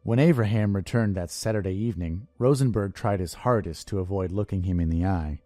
When Abraham returned that Saturday evening, Rosenberg tried his hardest to avoid looking him in the eye.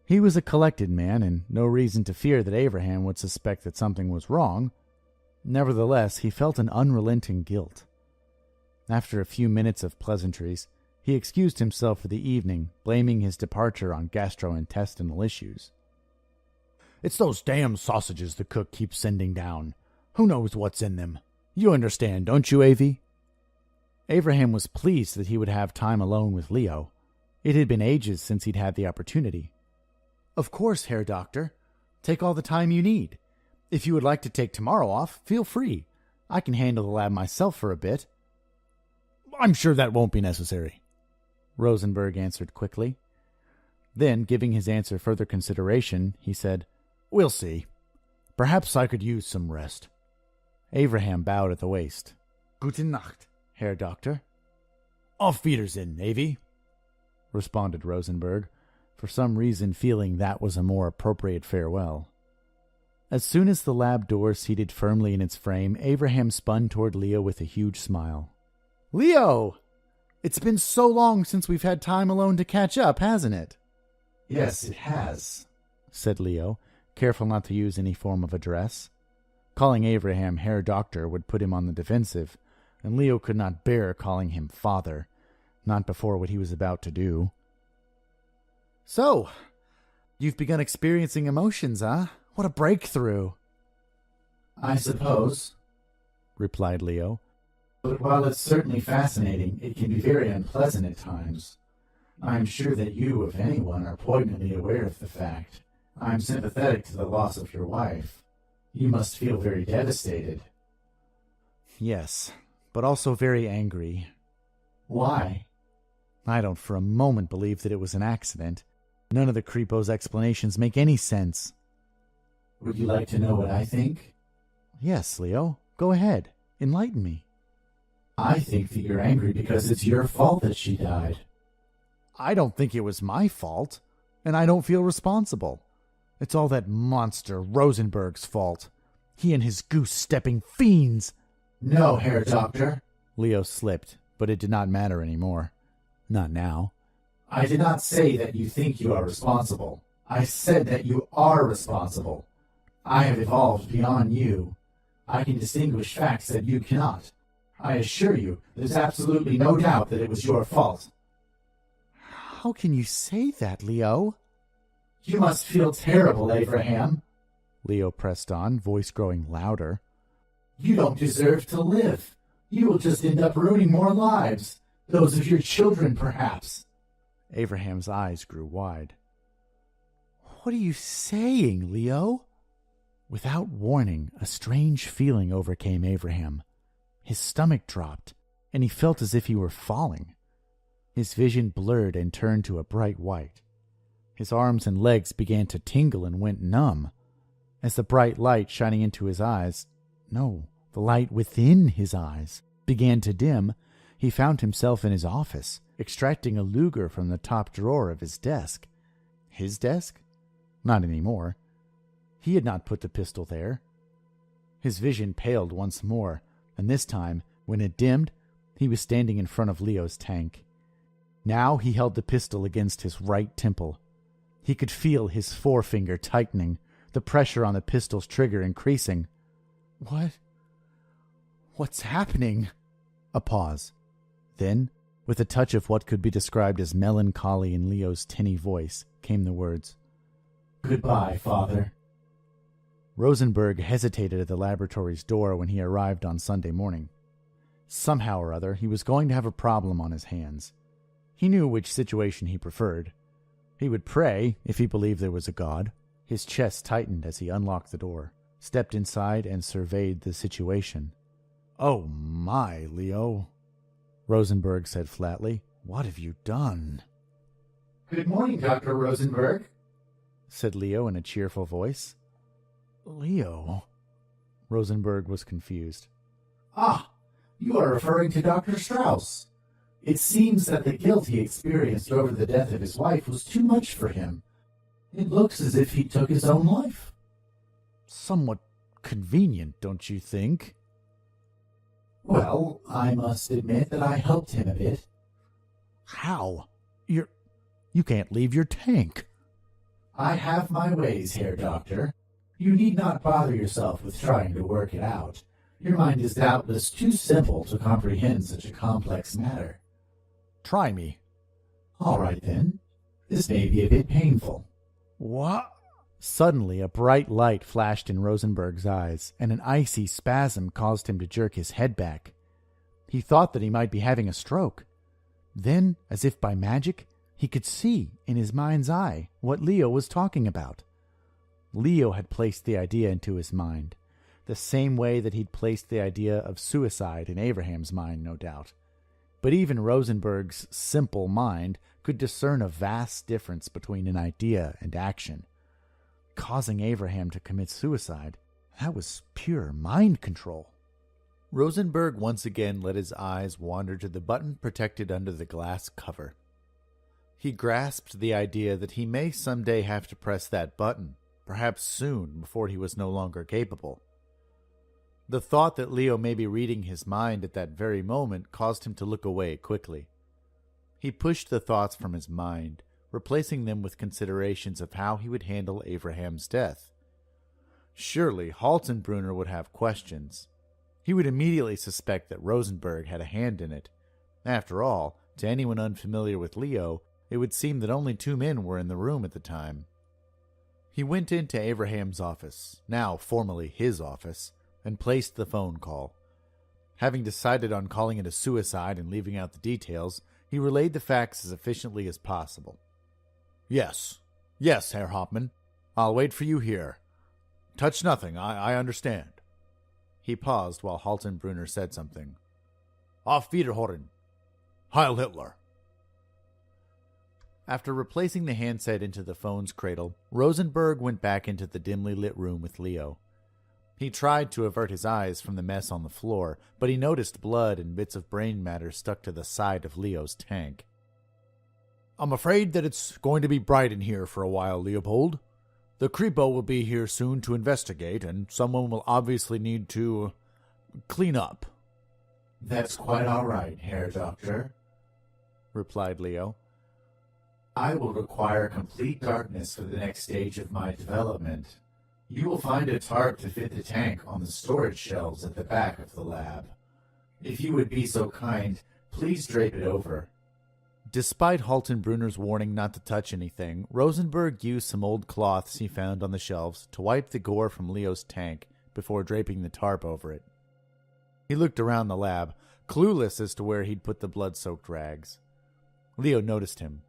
He was a collected man, and no reason to fear that Abraham would suspect that something was wrong. Nevertheless, he felt an unrelenting guilt. After a few minutes of pleasantries, he excused himself for the evening, blaming his departure on gastrointestinal issues. "It's those damn sausages the cook keeps sending down. Who knows what's in them? You understand, don't you, Avi?" Abraham was pleased that he would have time alone with Leo. It had been ages since he'd had the opportunity. "Of course, Herr Doctor. Take all the time you need. If you would like to take tomorrow off, feel free. I can handle the lab myself for a bit." "I'm sure that won't be necessary," Rosenberg answered quickly. Then, giving his answer further consideration, he said, "We'll see. Perhaps I could use some rest." Abraham bowed at the waist. "Gute Nacht, Herr Doctor." "Auf Wiedersehen, Avi," responded Rosenberg, for some reason feeling that was a more appropriate farewell. As soon as the lab door seated firmly in its frame, Abraham spun toward Leo with a huge smile. "Leo! It's been so long since we've had time alone to catch up, hasn't it?" "Yes, it has," said Leo, careful not to use any form of address. Calling Abraham Herr Doctor would put him on the defensive, and Leo could not bear calling him father, not before what he was about to do. "So, you've begun experiencing emotions, huh? What a breakthrough!" "I suppose," replied Leo. "But while it's certainly fascinating, it can be very unpleasant at times. I'm sure that you, if anyone, are poignantly aware of the fact. I'm sympathetic to the loss of your wife. You must feel very devastated." "Yes, but also very angry." "Why?" "I don't for a moment believe that it was an accident. None of the creepo's explanations make any sense." "Would you like to know what I think?" "Yes, Leo. Go ahead. Enlighten me." "I think that you're angry because it's your fault that she died." "I don't think it was my fault, and I don't feel responsible. It's all that monster Rosenberg's fault. He and his goose-stepping fiends." "No, Herr Doctor." Leo slipped, but it did not matter anymore. Not now. "I did not say that you think you are responsible. I said that you are responsible. I have evolved beyond you. I can distinguish facts that you cannot. I assure you, there's absolutely no doubt that it was your fault." "How can you say that, Leo?" "You must feel terrible, Abraham," Leo pressed on, voice growing louder. "You don't deserve to live. You will just end up ruining more lives. Those of your children, perhaps." Abraham's eyes grew wide. "What are you saying, Leo?" Without warning, a strange feeling overcame Abraham. His stomach dropped, and he felt as if he were falling. His vision blurred and turned to a bright white. His arms and legs began to tingle and went numb. As the bright light shining into his eyes, no, the light within his eyes, began to dim, he found himself in his office, extracting a Luger from the top drawer of his desk. His desk? Not anymore. He had not put the pistol there. His vision paled once more, and this time, when it dimmed, he was standing in front of Leo's tank. Now he held the pistol against his right temple. He could feel his forefinger tightening, the pressure on the pistol's trigger increasing. What's happening?" A pause. Then, with a touch of what could be described as melancholy in Leo's tinny voice, came the words, "Goodbye, Father." Rosenberg hesitated at the laboratory's door when he arrived on Sunday morning. Somehow or other, he was going to have a problem on his hands. He knew which situation he preferred. He would pray if he believed there was a God. His chest tightened as he unlocked the door, stepped inside, and surveyed the situation. "Oh my, Leo," Rosenberg said flatly. "What have you done?" "Good morning, Dr. Rosenberg," said Leo in a cheerful voice. "Leo?" Rosenberg was confused. "Ah, you are referring to Dr. Strauss. It seems that the guilt he experienced over the death of his wife was too much for him. It looks as if he took his own life." "Somewhat convenient, don't you think?" Well, I must admit that I helped him a bit. How? You can't leave your tank. I have my ways, Herr Doctor. You need not bother yourself with trying to work it out. Your mind is doubtless too simple to comprehend such a complex matter. Try me. All right, then. This may be a bit painful. What? Suddenly, a bright light flashed in Rosenberg's eyes, and an icy spasm caused him to jerk his head back. He thought that he might be having a stroke. Then, as if by magic, he could see, in his mind's eye, what Leo was talking about. Leo had placed the idea into his mind, the same way that he'd placed the idea of suicide in Abraham's mind, no doubt. But even Rosenberg's simple mind could discern a vast difference between an idea and action. Causing Abraham to commit suicide, that was pure mind control. Rosenberg once again let his eyes wander to the button protected under the glass cover. He grasped the idea that he may someday have to press that button, perhaps soon, before he was no longer capable. The thought that Leo may be reading his mind at that very moment caused him to look away quickly. He pushed the thoughts from his mind, replacing them with considerations of how he would handle Abraham's death. Surely Haltenbrunner would have questions. He would immediately suspect that Rosenberg had a hand in it. After all, to anyone unfamiliar with Leo, it would seem that only 2 men were in the room at the time. He went into Abraham's office, now formerly his office, and placed the phone call. Having decided on calling it a suicide and leaving out the details, he relayed the facts as efficiently as possible. Yes, Herr Hauptmann. I'll wait for you here. Touch nothing, I understand. He paused while Haltenbrunner said something. Auf Wiederhören. Heil Hitler. After replacing the handset into the phone's cradle, Rosenberg went back into the dimly lit room with Leo. He tried to avert his eyes from the mess on the floor, but he noticed blood and bits of brain matter stuck to the side of Leo's tank. I'm afraid that it's going to be bright in here for a while, Leopold. The Kripo will be here soon to investigate, and someone will obviously need to clean up. That's quite all right, Herr Doctor, replied Leo. I will require complete darkness for the next stage of my development. You will find a tarp to fit the tank on the storage shelves at the back of the lab. If you would be so kind, please drape it over. Despite Haltenbrunner's warning not to touch anything, Rosenberg used some old cloths he found on the shelves to wipe the gore from Leo's tank before draping the tarp over it. He looked around the lab, clueless as to where he'd put the blood-soaked rags. Leo noticed him.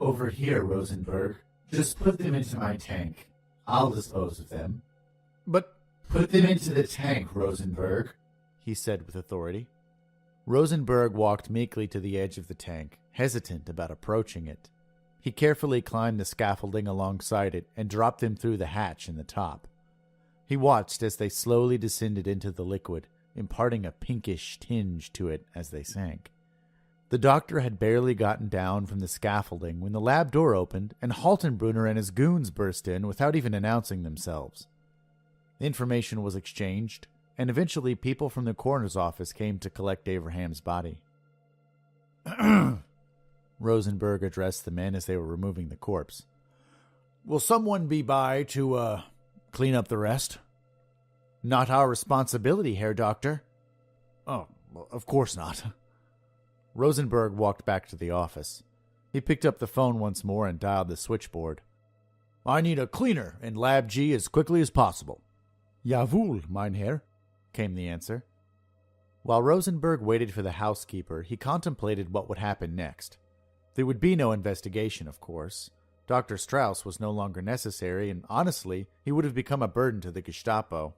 Over here, Rosenberg. Just put them into my tank. I'll dispose of them. But put them into the tank, Rosenberg, he said with authority. Rosenberg walked meekly to the edge of the tank, hesitant about approaching it. He carefully climbed the scaffolding alongside it and dropped them through the hatch in the top. He watched as they slowly descended into the liquid, imparting a pinkish tinge to it as they sank. The doctor had barely gotten down from the scaffolding when the lab door opened and Haltenbrunner and his goons burst in without even announcing themselves. Information was exchanged, and eventually people from the coroner's office came to collect Abraham's body. Rosenberg addressed the men as they were removing the corpse. Will someone be by to, clean up the rest? Not our responsibility, Herr Doctor. Oh, well, of course not. Rosenberg walked back to the office. He picked up the phone once more and dialed the switchboard. I need a cleaner in Lab G as quickly as possible. Jawohl, mein Herr, came the answer. While Rosenberg waited for the housekeeper, he contemplated what would happen next. There would be no investigation, of course. Dr. Strauss was no longer necessary, and honestly, he would have become a burden to the Gestapo.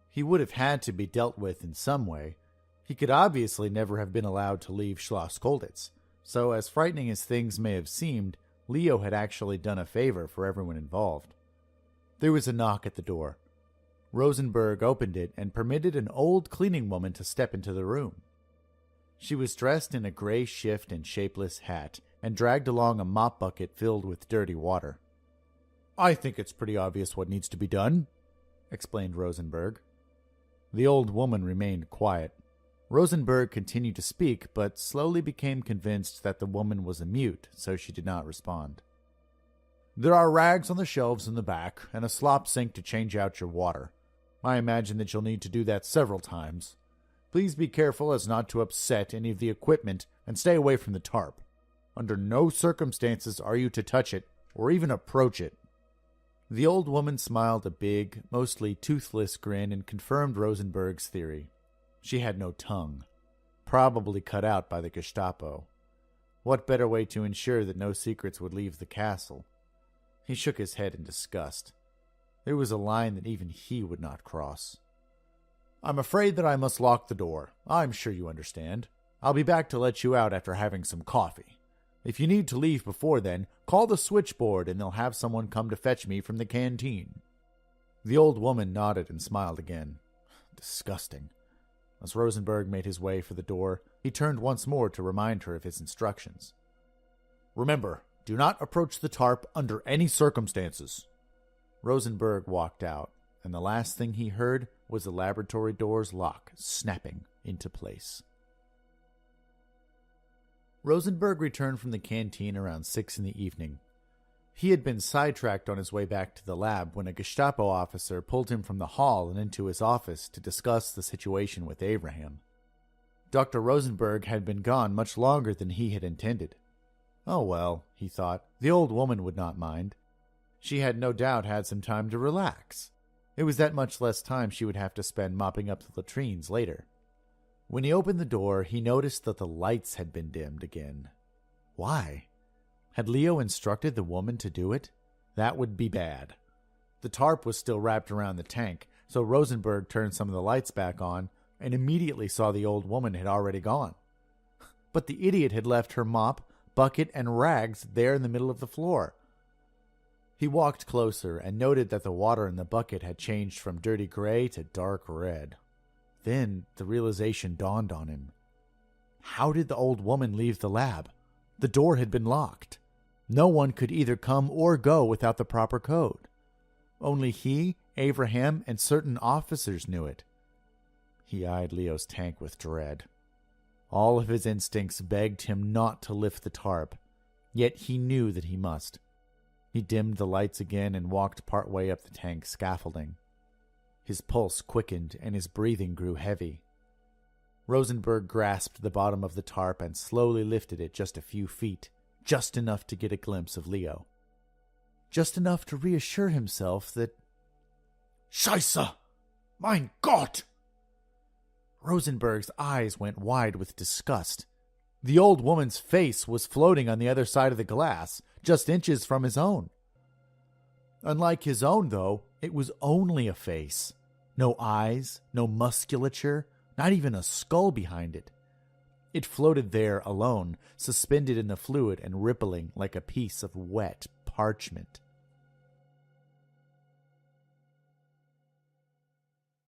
He would have had to be dealt with in some way. He could obviously never have been allowed to leave Schloss Kolditz, so as frightening as things may have seemed, Leo had actually done a favor for everyone involved. There was a knock at the door. Rosenberg opened it and permitted an old cleaning woman to step into the room. She was dressed in a gray shift and shapeless hat, and dragged along a mop bucket filled with dirty water. I think it's pretty obvious what needs to be done, explained Rosenberg. The old woman remained quiet. Rosenberg continued to speak, but slowly became convinced that the woman was a mute, so she did not respond. "There are rags on the shelves in the back, and a slop sink to change out your water. I imagine that you'll need to do that several times. Please be careful as not to upset any of the equipment and stay away from the tarp. Under no circumstances are you to touch it or even approach it." The old woman smiled a big, mostly toothless grin and confirmed Rosenberg's theory. She had no tongue, probably cut out by the Gestapo. What better way to ensure that no secrets would leave the castle? He shook his head in disgust. There was a line that even he would not cross. "I'm afraid that I must lock the door. I'm sure you understand. I'll be back to let you out after having some coffee. If you need to leave before then, call the switchboard and they'll have someone come to fetch me from the canteen." The old woman nodded and smiled again. Disgusting. As Rosenberg made his way for the door, he turned once more to remind her of his instructions. "Remember, do not approach the tarp under any circumstances." Rosenberg walked out, and the last thing he heard was the laboratory door's lock snapping into place. Rosenberg returned from the canteen around 6 in the evening. He had been sidetracked on his way back to the lab when a Gestapo officer pulled him from the hall and into his office to discuss the situation with Abraham. Dr. Rosenberg had been gone much longer than he had intended. Oh well, he thought, the old woman would not mind. She had no doubt had some time to relax. It was that much less time she would have to spend mopping up the latrines later. When he opened the door, he noticed that the lights had been dimmed again. Why? Had Leo instructed the woman to do it? That would be bad. The tarp was still wrapped around the tank, so Rosenberg turned some of the lights back on and immediately saw the old woman had already gone. But the idiot had left her mop, bucket, and rags there in the middle of the floor. He walked closer and noted that the water in the bucket had changed from dirty gray to dark red. Then the realization dawned on him. How did the old woman leave the lab? The door had been locked. No one could either come or go without the proper code. Only he, Abraham, and certain officers knew it. He eyed Leo's tank with dread. All of his instincts begged him not to lift the tarp, yet he knew that he must. He dimmed the lights again and walked part way up the tank scaffolding. His pulse quickened and his breathing grew heavy. Rosenberg grasped the bottom of the tarp and slowly lifted it just a few feet, just enough to get a glimpse of Leo. Just enough to reassure himself that... Scheiße! Mein Gott! Rosenberg's eyes went wide with disgust. The old woman's face was floating on the other side of the glass, just inches from his own. Unlike his own, though, it was only a face. No eyes, no musculature, not even a skull behind it. It floated there alone, suspended in the fluid and rippling like a piece of wet parchment.